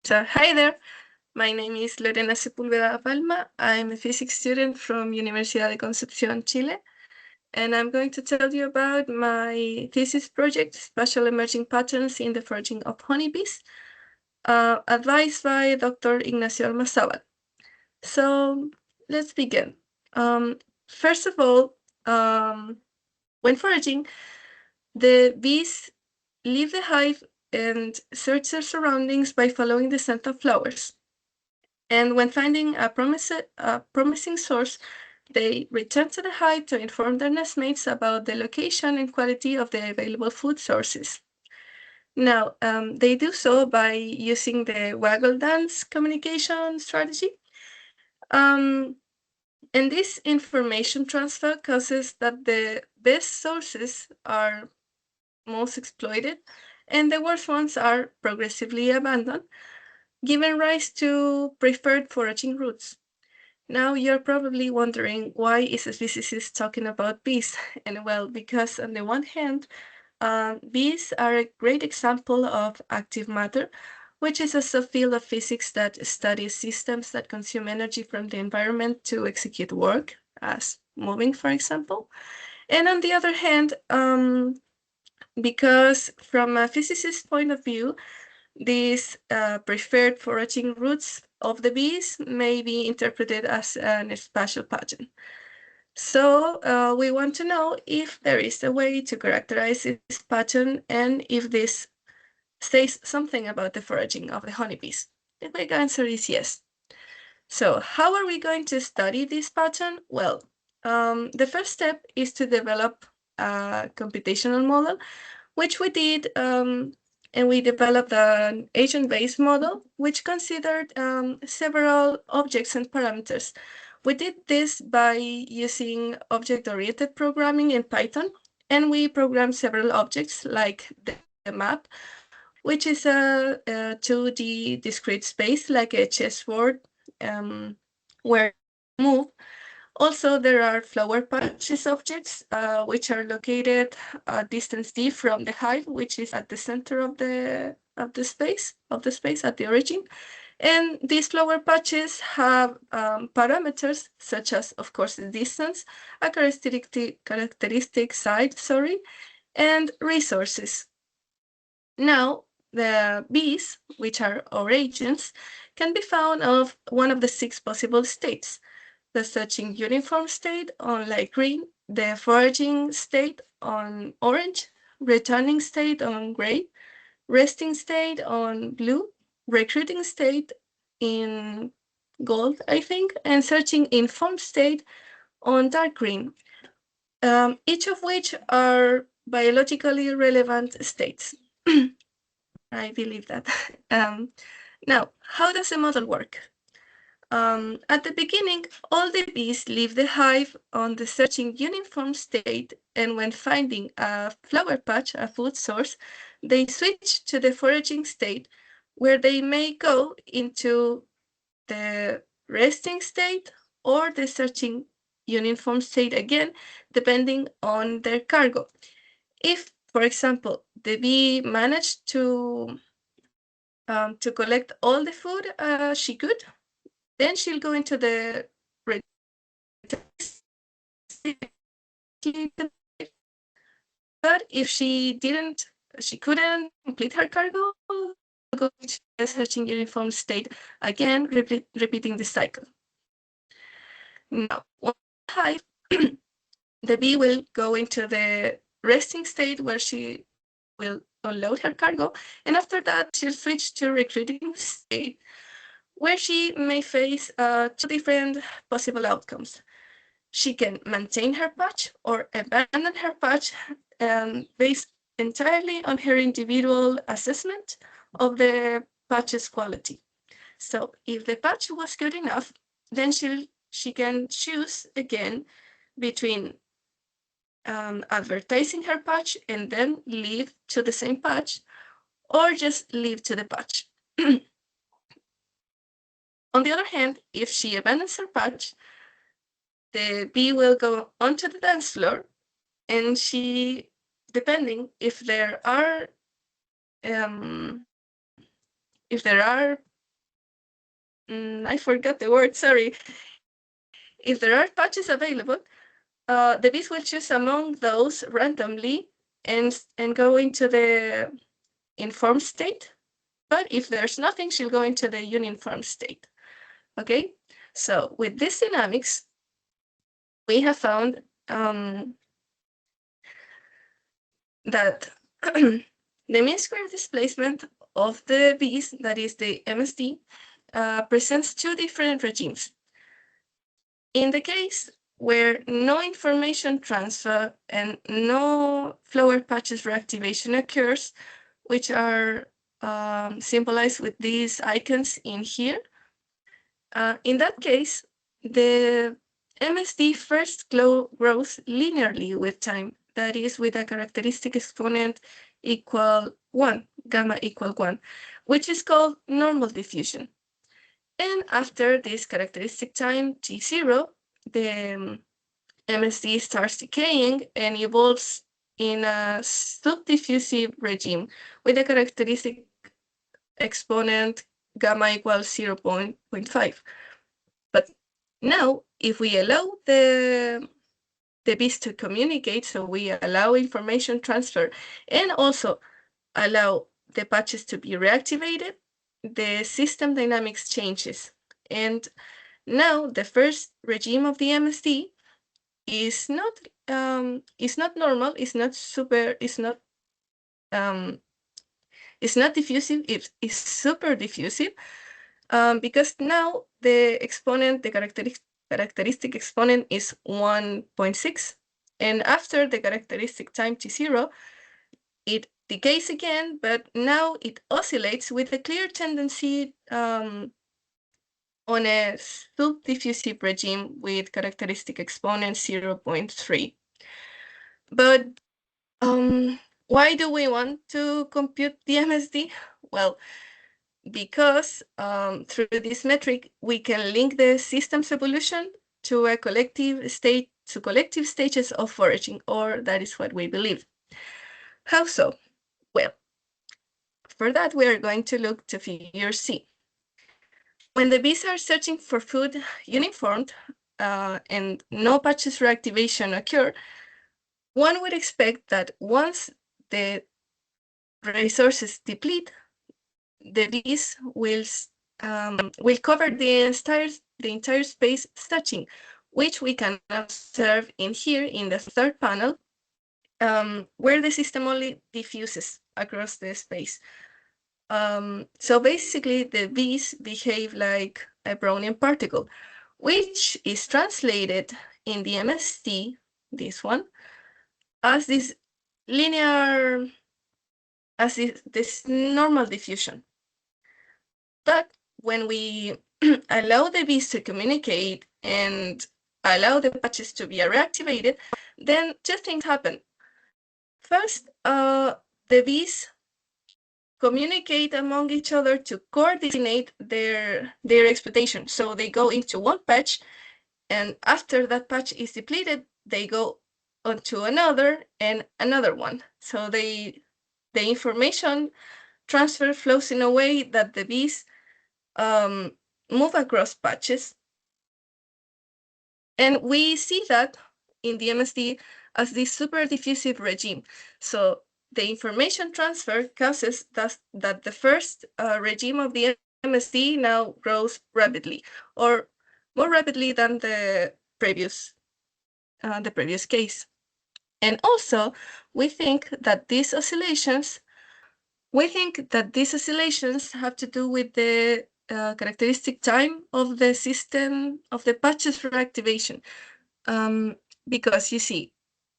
So, hi there. My name is Lorena Sepúlveda Palma. I'm a physics student from Universidad de Concepción, Chile, and I'm going to tell you about my thesis project, Spatial Emerging Patterns in the Foraging of Honeybees, advised by Dr. Ignacio Almazábal. So, let's begin. First of all, when foraging, the bees leave the hive and search their surroundings by following the scent of flowers. And when finding a promising source, they return to the hive to inform their nestmates about the location and quality of the available food sources. Now, they do so by using the waggle-dance communication strategy. And this information transfer causes that the best sources are most exploited and the worst ones are progressively abandoned, giving rise to preferred foraging routes. Now you're probably wondering, why is a physicist talking about bees? And well, because on the one hand, bees are a great example of active matter, which is a subfield of physics that studies systems that consume energy from the environment to execute work, as moving, for example. And on the other hand, because from a physicist's point of view, these preferred foraging routes of the bees may be interpreted as an spatial pattern. So we want to know if there is a way to characterize this pattern and if this says something about the foraging of the honeybees. The quick answer is yes. So how are we going to study this pattern? Well, the first step is to develop a computational model, which we did, and we developed an agent-based model, which considered several objects and parameters. We did this by using object-oriented programming in Python, and we programmed several objects like the map, which is a 2D discrete space like a chessboard where you move. Also, there are flower patches objects, which are located a distance d from the hive, which is at the center of the space at the origin. And these flower patches have parameters such as, of course, the distance, a characteristic site, and resources. Now, the bees, which are our agents, can be found of one of the 6 possible states: the searching uniform state on light green, the foraging state on orange, returning state on gray, resting state on blue, recruiting state in gold, I think, and searching informed state on dark green, each of which are biologically relevant states. I believe that. Now, how does the model work? At the beginning, all the bees leave the hive on the searching uniform state, and when finding a flower patch, a food source, they switch to the foraging state, where they may go into the resting state or the searching uniform state again, depending on their cargo. If, for example, the bee managed to collect all the food she could, then she'll go into the but if she couldn't complete her cargo, go to the searching uniform state again, repeating the cycle. Now, one hive, the bee will go into the resting state where she will unload her cargo, and after that, she'll switch to recruiting state, where she may face 2 different possible outcomes. She can maintain her patch or abandon her patch based entirely on her individual assessment of the patch's quality. So if the patch was good enough, then she can choose again between advertising her patch and then leave to the same patch, or just leave to the patch. On the other hand, if she abandons her patch, the bee will go onto the dance floor, and she, depending if there are I forgot the word, sorry. If there are patches available, the bees will choose among those randomly and go into the informed state. But if there's nothing, she'll go into the uniform state. Okay, so with this dynamics, we have found that the mean square displacement of the bees, that is the MSD, presents two different regimes. In the case where no information transfer and no flower patches reactivation occurs, which are symbolized with these icons in here, in that case, the MSD first grows linearly with time, that is with a characteristic exponent equal 1, gamma equal 1, which is called normal diffusion. And after this characteristic time, T0, the MSD starts decaying and evolves in a subdiffusive regime with a characteristic exponent gamma equals 0.5. But now, if we allow the bees to communicate, so we allow information transfer and also allow the patches to be reactivated, the system dynamics changes. And now the first regime of the MSD is not normal, it's not diffusive, it's super diffusive, because now the exponent, the characteristic exponent is 1.6, and after the characteristic time T0, it decays again, but now it oscillates with a clear tendency on a subdiffusive regime with characteristic exponent 0.3. But why do we want to compute the MSD? Well, because through this metric, we can link the system's evolution to a collective stages of foraging, or that is what we believe. How so? Well, for that, we are going to look to figure C. When the bees are searching for food uniformed and no patches reactivation occur, one would expect that once the resources deplete, the bees will cover the entire space searching, which we can observe in here in the third panel, where the system only diffuses across the space. So basically, the bees behave like a Brownian particle, which is translated in the MST, this one, as this linear, as this normal diffusion. But when we allow the bees to communicate and allow the patches to be reactivated, then two things happen. First, the bees communicate among each other to coordinate their exploitation. So they go into one patch, and after that patch is depleted, they go onto another and another one. So the information transfer flows in a way that the bees move across patches. And we see that in the MSD as this super diffusive regime. So the information transfer causes that the first regime of the MSD now grows rapidly, or more rapidly than the previous case. And also, we think that these oscillations have to do with the characteristic time of the system, of the patches for activation. Because you see,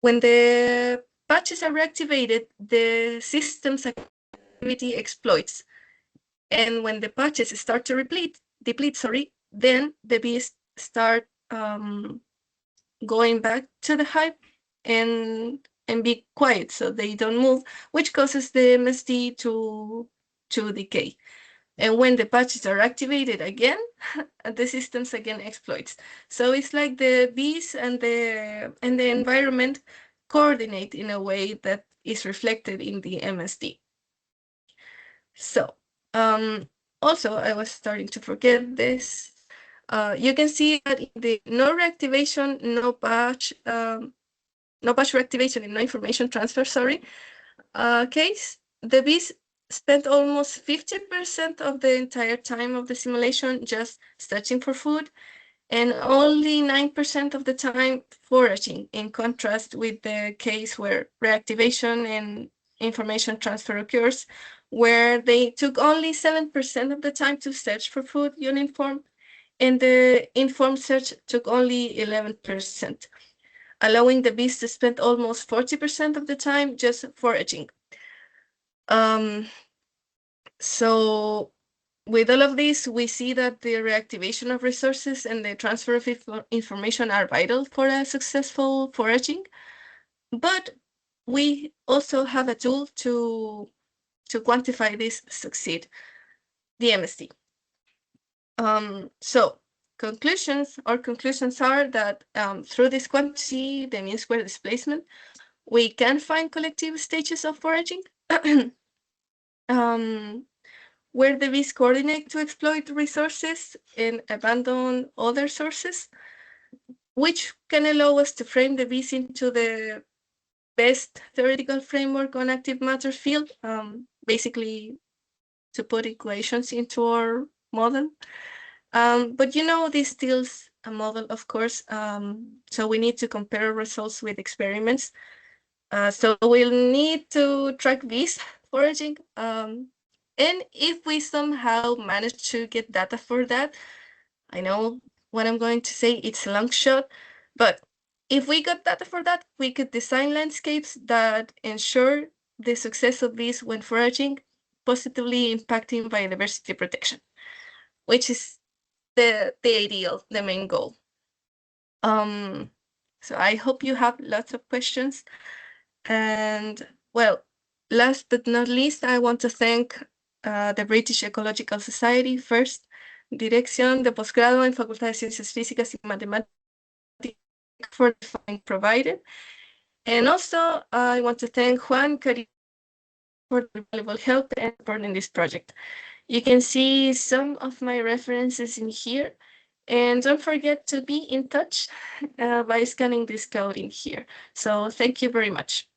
when the patches are reactivated, the system's activity exploits. And when the patches start to deplete, then the bees start going back to the hive and be quiet, so they don't move, which causes the MSD to decay. And when the patches are activated again, the systems again exploits. So it's like the bees and the environment coordinate in a way that is reflected in the MSD. So also, I was starting to forget this. You can see that in the no reactivation, no batch reactivation and no information transfer, sorry, case, the bees spent almost 50% of the entire time of the simulation just searching for food, and only 9% of the time foraging, in contrast with the case where reactivation and information transfer occurs, where they took only 7% of the time to search for food uninformed, and the informed search took only 11%, allowing the bees to spend almost 40% of the time just foraging. So with all of this, we see that the reactivation of resources and the transfer of information are vital for a successful foraging, but we also have a tool to quantify this succeed, the MST. So conclusions are that through this quantity, the mean square displacement, we can find collective stages of foraging where the bees coordinate to exploit resources and abandon other sources, which can allow us to frame the bees into the best theoretical framework on active matter field, basically to put equations into our model. But this still a model, of course, so we need to compare results with experiments. So we'll need to track bees foraging. And if we somehow manage to get data for that, I know what I'm going to say, it's a long shot, but if we got data for that, we could design landscapes that ensure the success of bees when foraging, positively impacting biodiversity protection, which is the ideal, the main goal. So I hope you have lots of questions. And well, last but not least, I want to thank the British Ecological Society first, Dirección de Posgrado en Facultad de Ciencias Físicas y Matemáticas for the funding provided. And also, I want to thank Juan Cari for the valuable help and support in this project. You can see some of my references in here. And don't forget to be in touch by scanning this code in here. So thank you very much.